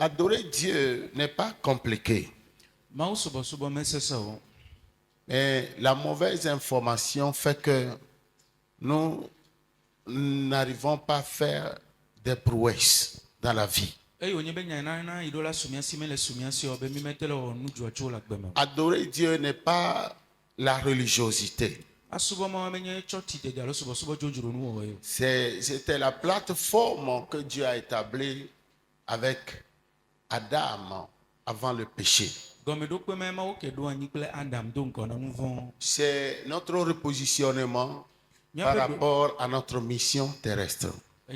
Adorer Dieu n'est pas compliqué. Mais la mauvaise information fait que nous n'arrivons pas à faire des prouesses dans la vie. Adorer Dieu n'est pas la religiosité. C'était la plateforme que Dieu a établie avec Adam avant le péché. C'est notre repositionnement par rapport à notre mission terrestre. Et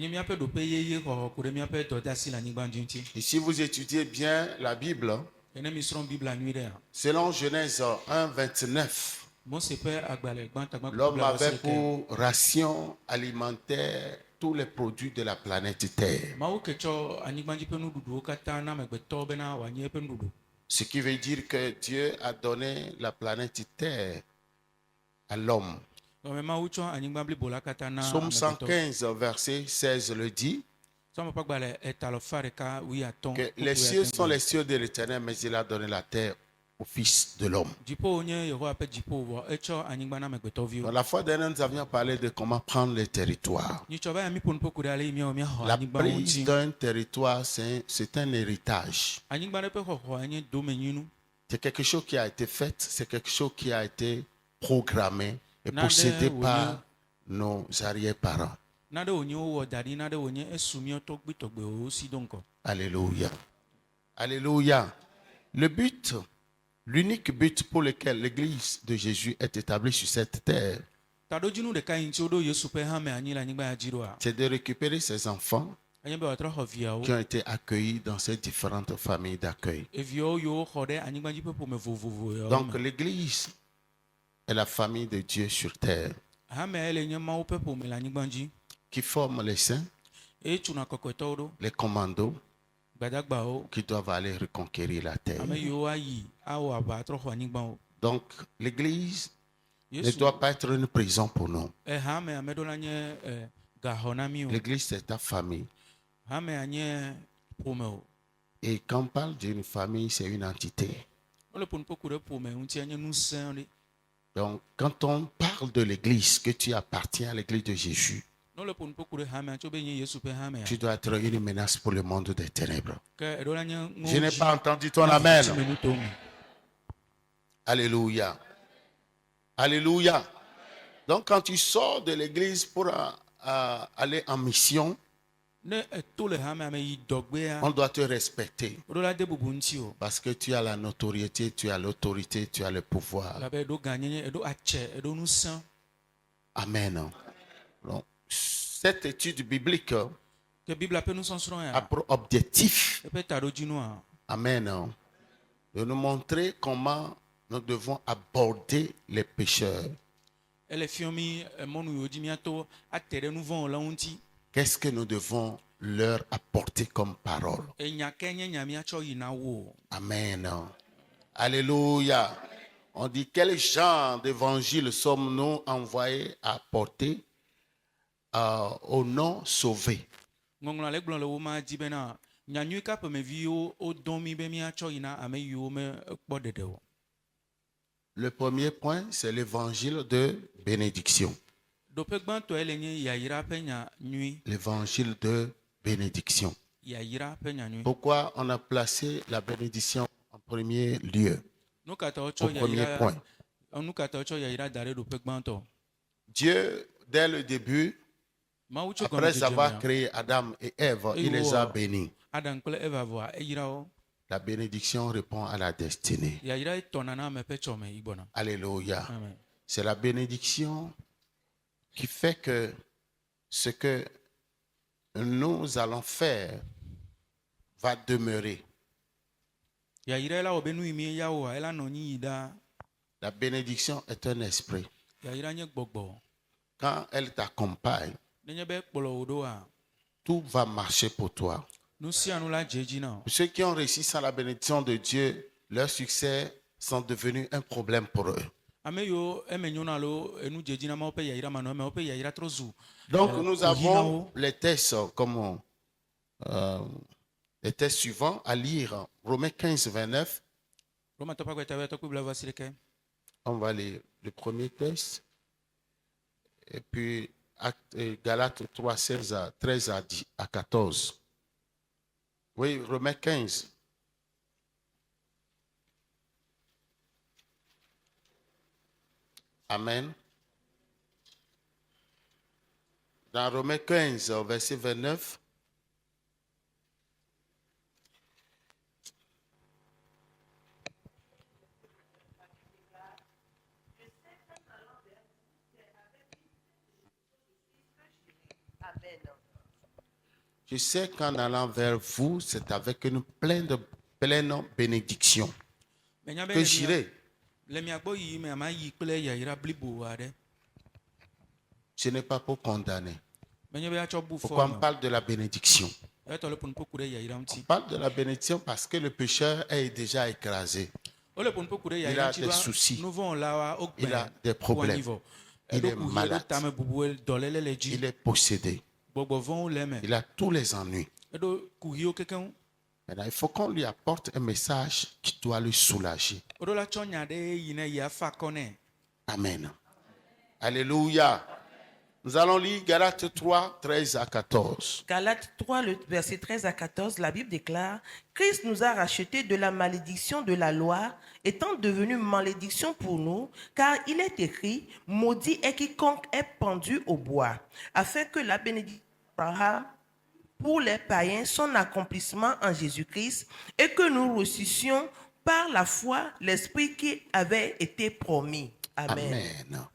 si vous étudiez bien la Bible, selon Genèse 1, 29, l'homme avait pour ration alimentaire tous les produits de la planète Terre. Ce qui veut dire que Dieu a donné la planète Terre à l'homme. Psaume 115, verset 16 le dit. Que les cieux sont les cieux de l'Éternel, mais il a donné la terre au Fils de l'homme. Dans la fois dernière, nous avions parlé de comment prendre les territoires. La prise d'un territoire, c'est un héritage. C'est quelque chose qui a été fait, c'est quelque chose qui a été programmé et possédé par nos arrière-parents. Alléluia. Alléluia. Le but, l'unique but pour lequel l'Église de Jésus est établie sur cette terre, c'est de récupérer ses enfants qui ont été accueillis dans ces différentes familles d'accueil. Donc l'Église est la famille de Dieu sur terre qui forme les saints, les commandos qui doivent aller reconquérir la terre. Donc l'Église ne doit pas être une prison pour nous. L'Église, c'est ta famille. Et quand on parle d'une famille, c'est une entité. Donc, quand on parle de l'Église, que tu appartiens à l'Église de Jésus, tu dois être une menace pour le monde des ténèbres. Je n'ai pas entendu ton amen. Alléluia. Alléluia. Donc, quand tu sors de l'Église pour aller en mission, on doit te respecter parce que tu as la notoriété, tu as l'autorité, tu as le pouvoir. Amen. Donc, cette étude biblique a pour objectif, amen, de nous montrer comment nous devons aborder les pécheurs. Qu'est-ce que nous devons leur apporter comme parole? Amen. Alléluia. On dit quel genre d'évangile sommes-nous envoyés à apporter aux non sauvés? Le premier point, c'est l'évangile de bénédiction. L'évangile de bénédiction. Pourquoi on a placé la bénédiction en premier lieu? Au premier point. Dieu, dès le début, après avoir créé Adam et Ève, il les a bénis. La bénédiction répond à la destinée. Alléluia. C'est la bénédiction qui fait que ce que nous allons faire va demeurer. La bénédiction est un esprit. Quand elle t'accompagne, tout va marcher pour toi. Ceux qui ont réussi sans la bénédiction de Dieu, leurs succès sont devenus un problème pour eux. Donc nous avons les tests comme Les textes suivants à lire, Romains 15, 29. On va lire le premier texte. Et puis Galates 3, 13 à 14. Oui, Romains 15. Amen. Dans Romains 15, verset 29. Je sais qu'en allant vers vous, c'est avec une pleine bénédiction que j'irai. Ce n'est pas pour condamner. Pourquoi on parle de la bénédiction? On parle de la bénédiction parce que le pécheur est déjà écrasé. Il a des soucis. Il a des problèmes. Il est malade. Il est possédé. Il a tous les ennuis. Maintenant, il faut qu'on lui apporte un message qui doit le soulager. Amen. Alléluia. Nous allons lire Galates 3, 13 à 14. Galates 3, le verset 13 à 14, la Bible déclare: Christ nous a rachetés de la malédiction de la loi, étant devenu malédiction pour nous, car il est écrit: maudit est quiconque est pendu au bois, afin que la bénédiction d'Abraham pour les païens son accomplissement en Jésus-Christ, et que nous reçussions par la foi l'Esprit qui avait été promis. Amen. Amen.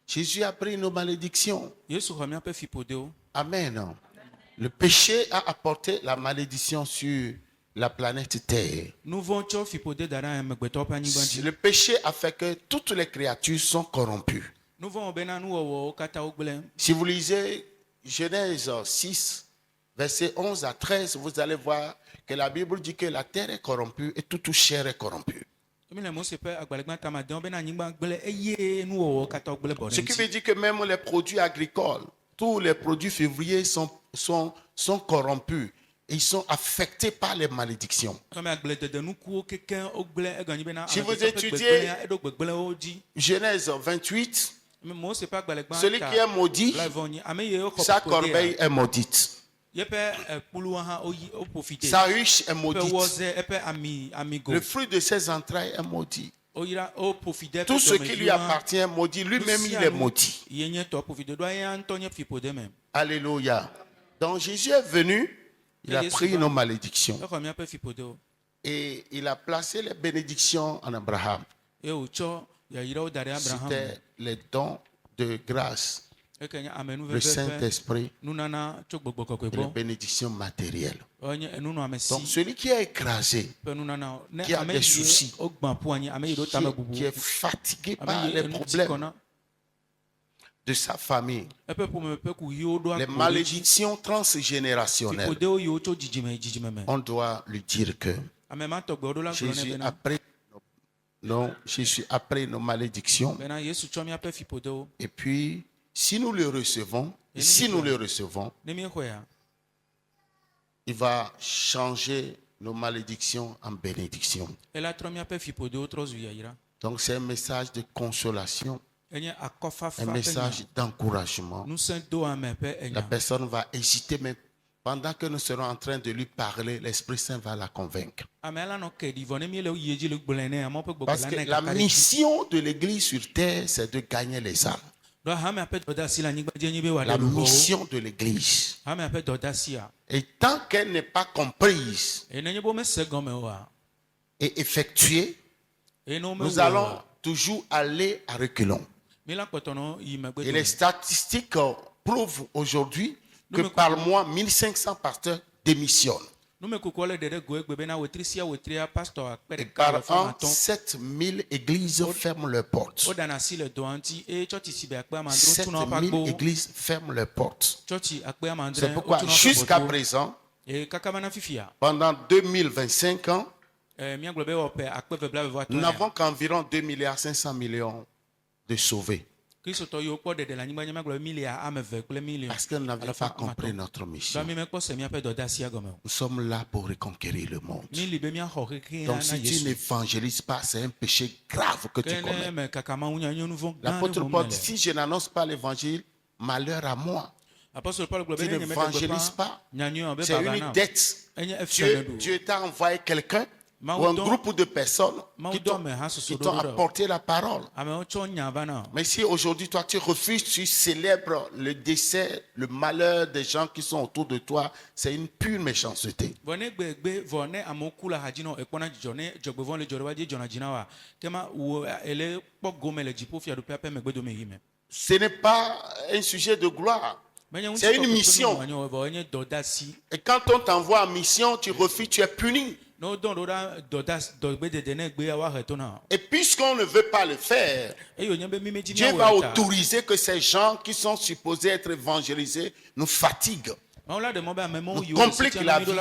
Jésus a pris nos malédictions. Amen. Le péché a apporté la malédiction sur la planète Terre. Le péché a fait que toutes les créatures sont corrompues. Si vous lisez Genèse 6, versets 11 à 13, vous allez voir que la Bible dit que la terre est corrompue et toute chair est corrompue. Ce qui veut dire que même les produits agricoles, tous les produits févriers sont corrompus. Ils sont affectés par les malédictions. Si vous étudiez Genèse 28, celui qui est maudit, sa corbeille est maudite. Sa ruche est maudite. Le fruit de ses entrailles est maudit. Tout ce qui lui appartient est maudit. Lui-même, il est maudit. Alléluia. Donc Jésus est venu, il a pris nos malédictions. Et il a placé les bénédictions en Abraham. C'était les dons de grâce. Le Saint-Esprit et les bénédictions matérielles. Donc celui qui est écrasé, qui a des soucis, qui est fatigué par les problèmes de sa famille, les malédictions transgénérationnelles, on doit lui dire que Jésus a pris nos malédictions. Et puis si nous le recevons, il va changer nos malédictions en bénédictions. Donc c'est un message de consolation, un message d'encouragement. La personne va hésiter, mais pendant que nous serons en train de lui parler, l'Esprit Saint va la convaincre. Parce que la mission de l'Église sur terre, c'est de gagner les âmes. La mission de l'Église. Et tant qu'elle n'est pas comprise et effectuée, nous allons toujours aller à reculons. Et les statistiques prouvent aujourd'hui que par mois, 1500 pasteurs démissionnent. Et par an, 7000 églises ferment leurs portes. 7000 églises ferment leurs portes. C'est pourquoi jusqu'à présent, pendant 2025 ans, nous n'avons qu'environ 2,5 milliards de sauvés. Parce qu'elle n'avait pas compris notre mission. Nous sommes là pour reconquérir le monde. Donc si tu n'évangélises pas, c'est un péché grave que tu commets. L'apôtre Paul dit, si je n'annonce pas l'évangile, malheur à moi. Tu n'évangélises pas, c'est une dette. Dieu t'a envoyé quelqu'un ou un groupe de personnes qui t'ont apporté la parole. Mais si aujourd'hui toi tu refuses, tu célèbres le décès, le malheur des gens qui sont autour de toi, c'est une pure méchanceté. Ce n'est pas un sujet de gloire. C'est une mission. Et quand on t'envoie en mission, tu refuses, tu es puni. Et puisqu'on ne veut pas le faire, Dieu va autoriser que ces gens qui sont supposés être évangélisés nous fatiguent, nous compliquent la vie.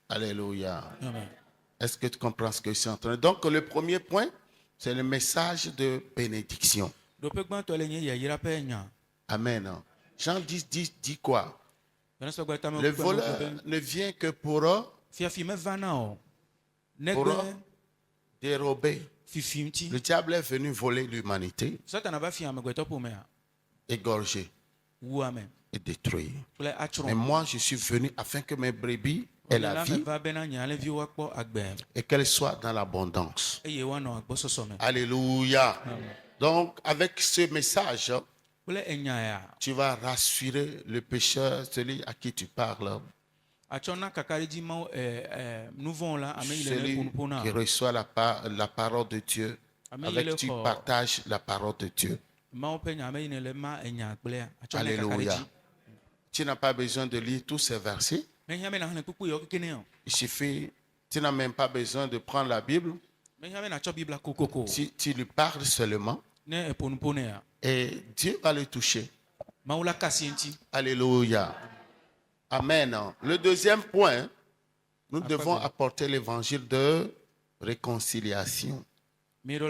Alléluia. Est-ce que tu comprends ce que je suis en train de dire? Donc le premier point, c'est le message de bénédiction. Amen. Jean 10 dit quoi? Le voleur ne vient que pour dérober. Le diable est venu voler l'humanité, égorger et détruire. Mais moi, je suis venu afin que mes brebis aient la vie et qu'elles soient dans l'abondance. Alléluia. Donc, avec ce message, tu vas rassurer le pécheur, celui à qui tu parles, celui qui reçoit la parole de Dieu, avec qui tu partages la parole de Dieu. Alléluia. Tu n'as pas besoin de lire tous ces versets. Il suffit, tu n'as même pas besoin de prendre la Bible. Tu lui parles seulement. Et Dieu va le toucher. Alléluia. Amen. Le deuxième point, nous devons apporter l'évangile de réconciliation. Nous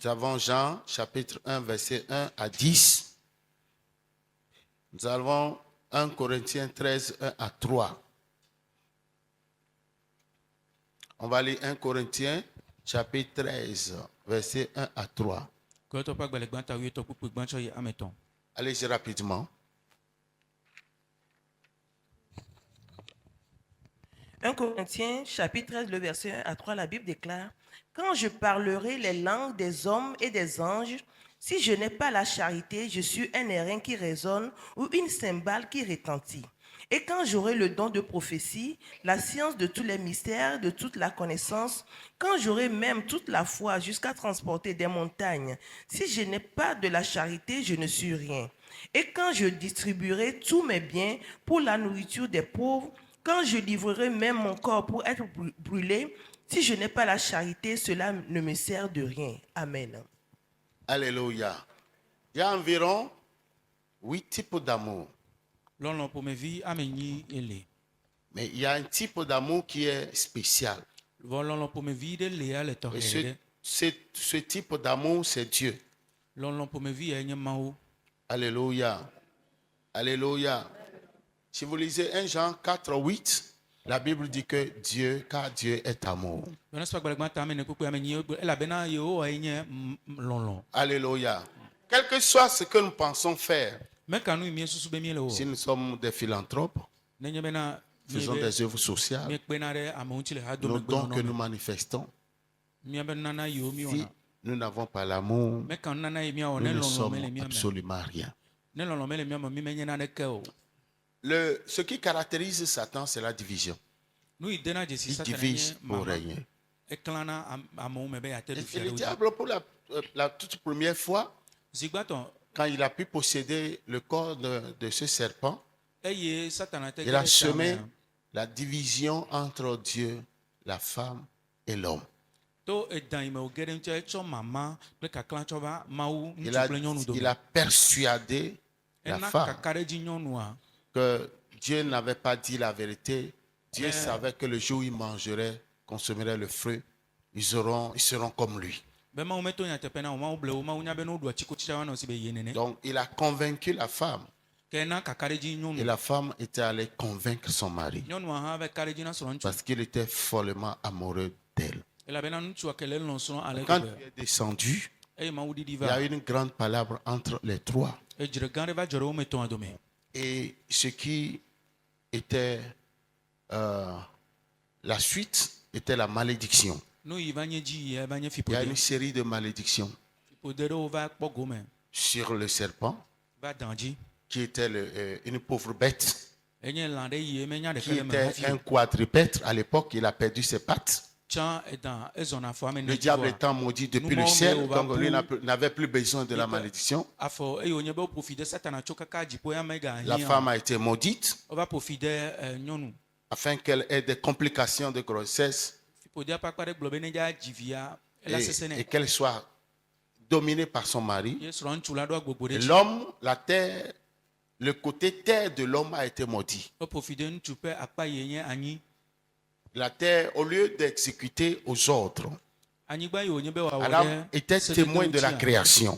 avons Jean chapitre 1 verset 1 à 10. Nous avons 1 Corinthiens 13 1 à 3. On va lire 1 Corinthiens chapitre 13 verset 1 à 3. Allez-y rapidement. 1 Corinthiens, chapitre 13, le verset 1 à 3, la Bible déclare: quand je parlerai les langues des hommes et des anges, si je n'ai pas la charité, je suis un airain qui résonne ou une cymbale qui retentit. Et quand j'aurai le don de prophétie, la science de tous les mystères, de toute la connaissance, quand j'aurai même toute la foi jusqu'à transporter des montagnes, si je n'ai pas de la charité, je ne suis rien. Et quand je distribuerai tous mes biens pour la nourriture des pauvres, quand je livrerai même mon corps pour être brûlé, si je n'ai pas la charité, cela ne me sert de rien. Amen. Alléluia. Il y a environ 8 types d'amour. Mais il y a un type d'amour qui est spécial. Et ce type d'amour, c'est Dieu. Alléluia. Alléluia. Si vous lisez 1 Jean 4, 8, la Bible dit que car Dieu est amour. Alléluia. Quel que soit ce que nous pensons faire, si nous sommes des philanthropes, faisons des œuvres sociales, nos dons que nous manifestons, si nous n'avons pas l'amour, nous ne sommes absolument rien. Ce qui caractérise Satan, c'est la division. Il divise pour régner. Et le diable, pour la toute première fois, quand il a pu posséder le corps de ce serpent, il a semé la division entre Dieu, la femme et l'homme. Il a persuadé la femme que Dieu n'avait pas dit la vérité. Dieu savait que le jour où il mangerait, consommerait le fruit, ils seront comme lui. Donc il a convaincu la femme. Et la femme était allée convaincre son mari parce qu'il était follement amoureux d'elle. Quand il est descendu, il y a eu une grande palabre entre les trois. Et ce qui était la suite était la malédiction. Il y a une série de malédictions sur le serpent, qui était une pauvre bête, qui était un quadrupède. À l'époque, il a perdu ses pattes. Le diable étant maudit depuis le ciel, donc lui n'avait plus besoin de la malédiction. La femme a été maudite afin qu'elle ait des complications de grossesse et qu'elle soit dominée par son mari. L'homme, la terre, le côté terre de l'homme a été maudit. La terre, au lieu d'exécuter aux ordres, Adam était témoin de la création.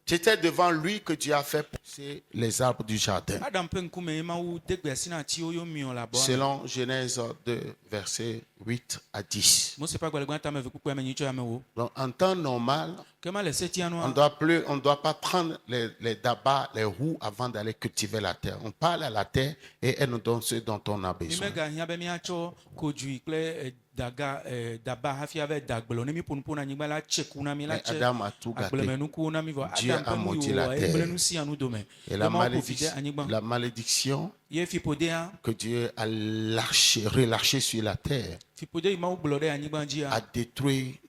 C'était devant lui que Dieu a fait pousser les arbres du jardin. Selon Genèse 2, versets 8 à 10. Donc, en temps normal, on ne doit pas prendre les dabas, les roues avant d'aller cultiver la terre. On parle à la terre et elle nous donne ce dont on a besoin. Mais Adam a tout gâté. Dieu a maudit la terre. Et la malédiction que Dieu a relâchée sur la terre a détruit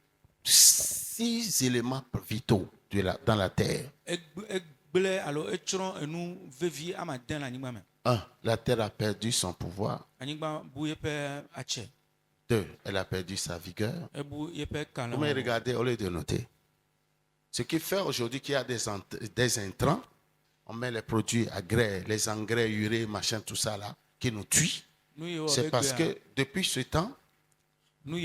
6 éléments vitaux dans la terre. 1. La terre a perdu son pouvoir. 2. Elle a perdu sa vigueur. Vous me regardez au lieu de noter. Ce qui fait aujourd'hui qu'il y a des intrants, on met les produits agrès, les engrais, urée, machin, tout ça là, qui nous tuent. C'est parce que depuis ce temps, quand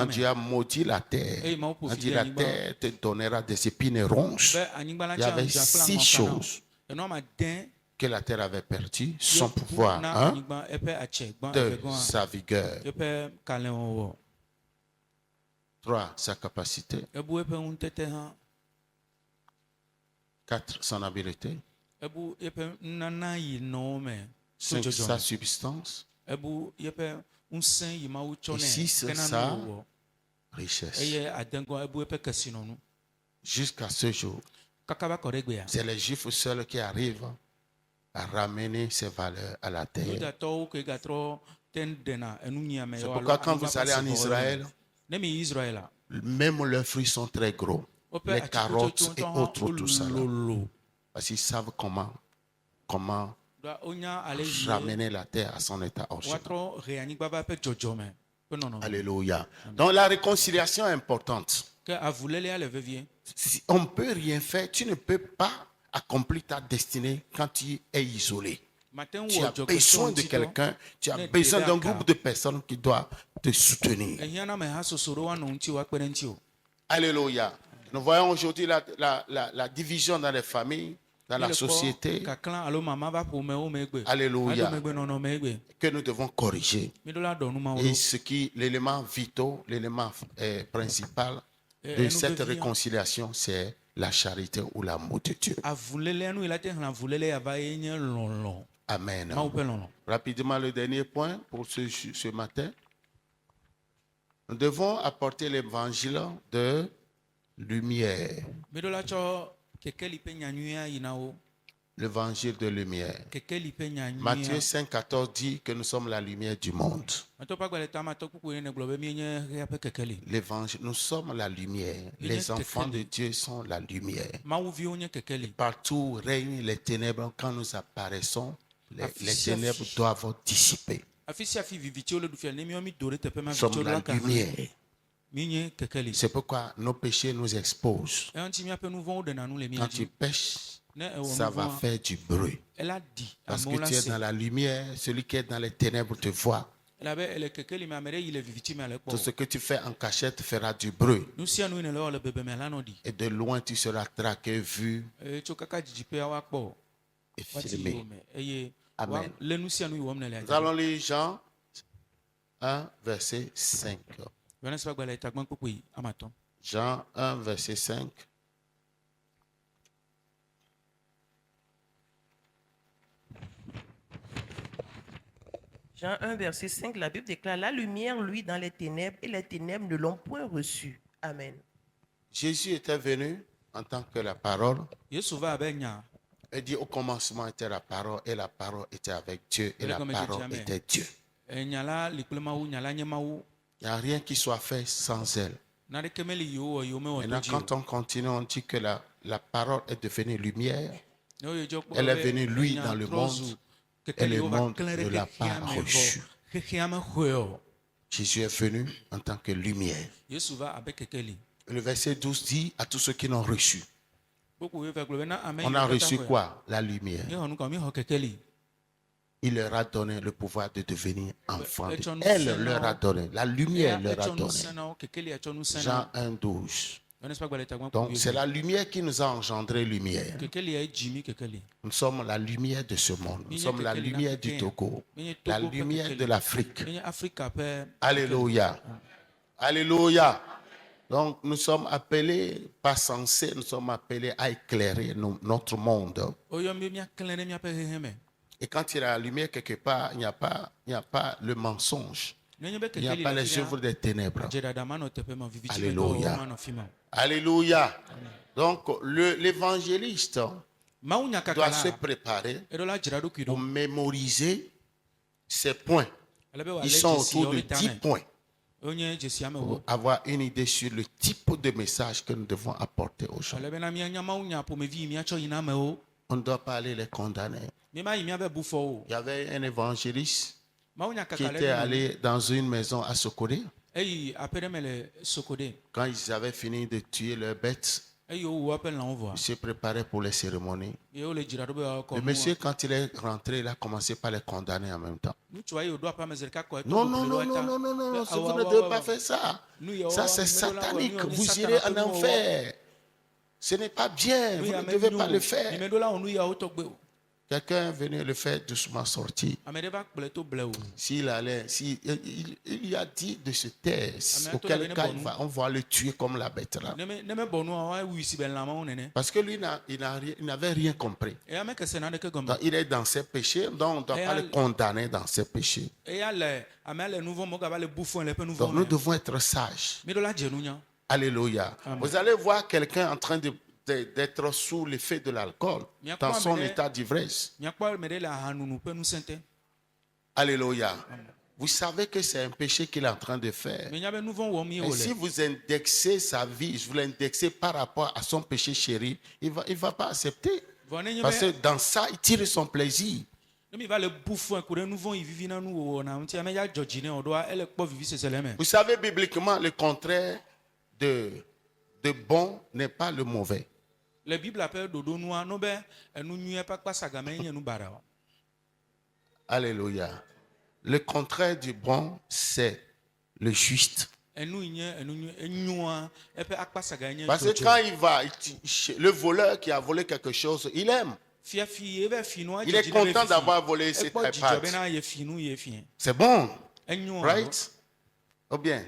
Dieu a maudit la terre, a dit la terre te donnera des épines ronces. Il y avait 6 choses que la terre avait perdu: son pouvoir, 2, sa vigueur, 3, sa capacité, 4, son habileté, 5, sa substance, et 6, sa richesse. Jusqu'à ce jour, c'est les Juifs seuls qui arrivent à ramener ces valeurs à la terre. C'est pourquoi quand vous allez en Israël, même leurs fruits sont très gros. Les carottes et autres, tout ça là. Parce qu'ils savent comment ramener la terre à son état original. Alléluia. Donc la réconciliation est importante. Si on ne peut rien faire, tu ne peux pas accomplir ta destinée quand tu es isolé. Tu as besoin de quelqu'un, tu as besoin d'un groupe de personnes qui doivent te soutenir. Alléluia. Nous voyons aujourd'hui la division dans les familles, dans la société. Alléluia. Que nous devons corriger. Et l'élément vital, l'élément principal de cette réconciliation, c'est la charité ou l'amour de Dieu. Amen. Rapidement, le dernier point pour ce matin. Nous devons apporter l'évangile de lumière. L'évangile de lumière. Matthieu 5,14 dit que nous sommes la lumière du monde. L'évangile, nous sommes la lumière. Les enfants de Dieu sont la lumière. Partout règnent les ténèbres. Quand nous apparaissons, les ténèbres doivent dissiper. Nous sommes la lumière. C'est pourquoi nos péchés nous exposent. Quand tu pêches, ça va faire du bruit. Parce que tu es dans la lumière, celui qui est dans les ténèbres te voit. Tout ce que tu fais en cachette fera du bruit. Et de loin, tu seras traqué, vu et filmé. Amen. Nous allons lire Jean 1, verset 5. Jean 1, verset 5. Jean 1, verset 5, la Bible déclare: la lumière, lui, dans les ténèbres, et les ténèbres ne l'ont point reçu. Amen. Jésus était venu en tant que la parole. Il dit au commencement était la parole, et la parole était avec Dieu, et la parole était Dieu. Il n'y a rien qui soit fait sans elle. Maintenant, quand on continue, on dit que la parole est devenue lumière. Elle est venue, lui, dans le monde, et le monde ne l'a pas reçu. Jésus est venu en tant que lumière. Le verset 12 dit à tous ceux qui l'ont reçu. On a reçu quoi? La lumière. Il leur a donné le pouvoir de devenir enfants. Elle leur a donné. La lumière leur a donné. Jean 1, 12. Donc c'est la lumière qui nous a engendré lumière. Nous sommes la lumière de ce monde. Nous sommes la lumière du Togo. La lumière de l'Afrique. Alléluia. Alléluia. Donc nous sommes appelés, pas censés, nous sommes appelés à éclairer notre monde. Et quand il y a la lumière quelque part, il n'y a pas le mensonge. Il n'y a pas les œuvres des ténèbres. Alléluia. Alléluia. Donc l'évangéliste doit se préparer pour mémoriser ces points. Ils sont autour de 10 points. Pour avoir une idée sur le type de message que nous devons apporter aux gens. On ne doit pas aller les condamner. Il y avait un évangéliste qui était allé dans une maison à Sokodé. Quand ils avaient fini de tuer leurs bêtes, ils se préparaient pour les cérémonies. Le monsieur, quand il est rentré, il a commencé par les condamner en même temps. Non, non, non, non, non, non, non, vous ne devez pas faire ça. Ça, c'est satanique. Vous irez en enfer. Ce n'est pas bien. Vous ne devez pas le faire. Quelqu'un venait le faire doucement sortir. S'il allait, il y a dit de se taire, auquel cas on va le tuer comme la bête là. Parce que lui, il n'avait rien compris. Donc, il est dans ses péchés, donc on ne doit pas le condamner dans ses péchés. Donc nous devons être sages. Alléluia. Vous allez voir quelqu'un en train d'être sous l'effet de l'alcool, dans son état d'ivresse. Alléluia. Vous savez que c'est un péché qu'il est en train de faire. Et si vous indexez sa vie, vous l'indexez par rapport à son péché chéri, il ne va pas accepter. Parce que dans ça, il tire son plaisir. Vous savez, bibliquement, le contraire de bon n'est pas le mauvais. La Bible appelle dodo noa no be enu nyue pa kpa sagame nye nu bara. Alléluia. Le contraire du bon, c'est le juste. Parce que quand il va, le voleur qui a volé quelque chose, il aime. Il est content d'avoir volé cette iPad. C'est bon. Right? Ou bien,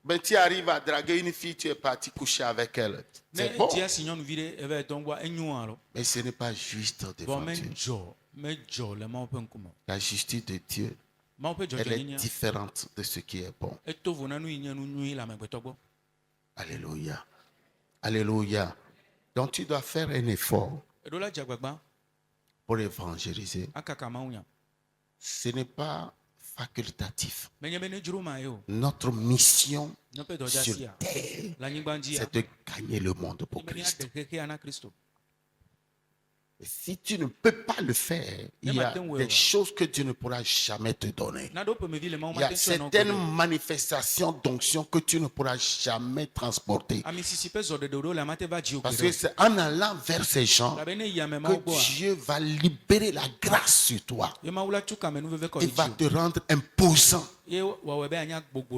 ben, tu arrives à draguer une fille, tu es parti coucher avec elle. C'est bon. Mais ce n'est pas juste devant Dieu. La justice de Dieu, elle est différente de ce qui est bon. Alléluia. Alléluia. Donc tu dois faire un effort pour évangéliser. Ce n'est pas facultatif. Notre mission sur terre, c'est de gagner le monde pour Christ. Et si tu ne peux pas le faire, il y a des choses que Dieu ne pourra jamais te donner. Il y a certaines manifestations d'onction que tu ne pourras jamais transporter. Parce que c'est en allant vers ces gens que Dieu va libérer la grâce sur toi. Il va te rendre imposant,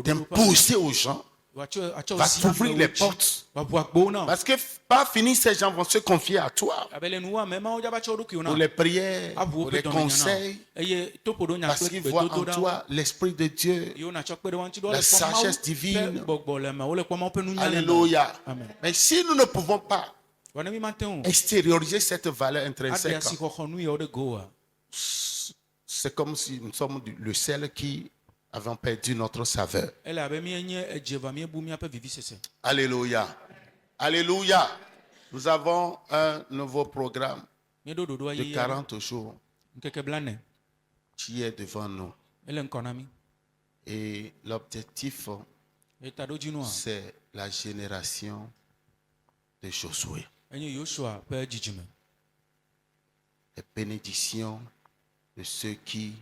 d'imposer aux gens, va t'ouvrir les portes. Parce que pas fini, ces gens vont se confier à toi pour les prières, pour les conseils, parce qu'ils voient en toi l'Esprit de Dieu, la sagesse divine. Alléluia. Mais si nous ne pouvons pas extérioriser cette valeur intrinsèque, c'est comme si nous sommes le sel qui avons perdu notre saveur. Alléluia. Alléluia. Nous avons un nouveau programme de 40 jours qui est devant nous. Et l'objectif, c'est la génération de Josué. Les bénédictions de ceux qui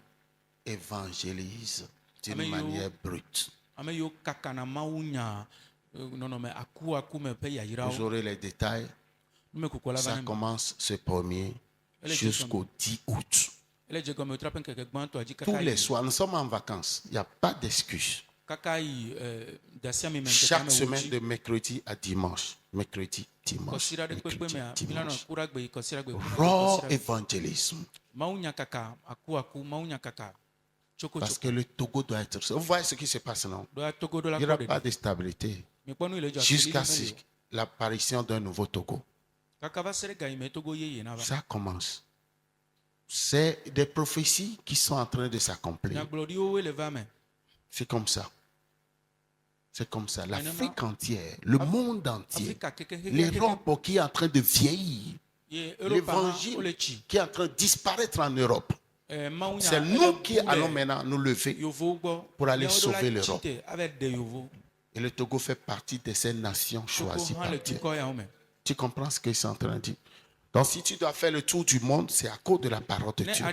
évangélisent d'une manière brute. Vous aurez les détails. Ça commence ce 1er jusqu'au 10 août. Tous les soirs, nous sommes en vacances. Il n'y a pas d'excuse. Chaque semaine de mercredi à dimanche. Mercredi, dimanche. Mercredi, dimanche. Raw évangélisme. Parce que le Togo doit être... Vous voyez ce qui se passe, non? Il n'y aura pas de stabilité jusqu'à l'apparition d'un nouveau Togo. Ça commence. C'est des prophéties qui sont en train de s'accomplir. C'est comme ça. C'est comme ça. L'Afrique entière, le monde entier, l'Europe qui est en train de vieillir, l'évangile qui est en train de disparaître en Europe. C'est nous qui allons maintenant nous lever pour aller sauver l'Europe. Et le Togo fait partie de ces nations choisies par Dieu. Tu comprends ce que c'est en train de dire? Donc si tu dois faire le tour du monde, c'est à cause de la parole de Dieu.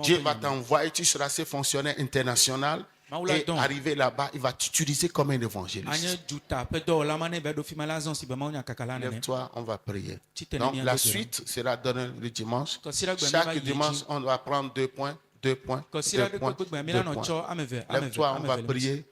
Dieu va t'envoyer, tu seras ce fonctionnaire international. Et arrivé là-bas, il va t'utiliser comme un évangéliste. Lève-toi, on va prier. Donc la suite sera donnée le dimanche. Chaque dimanche, on va prendre 2 points, 2 points, 2 points, 2 points. Lève-toi, on va prier.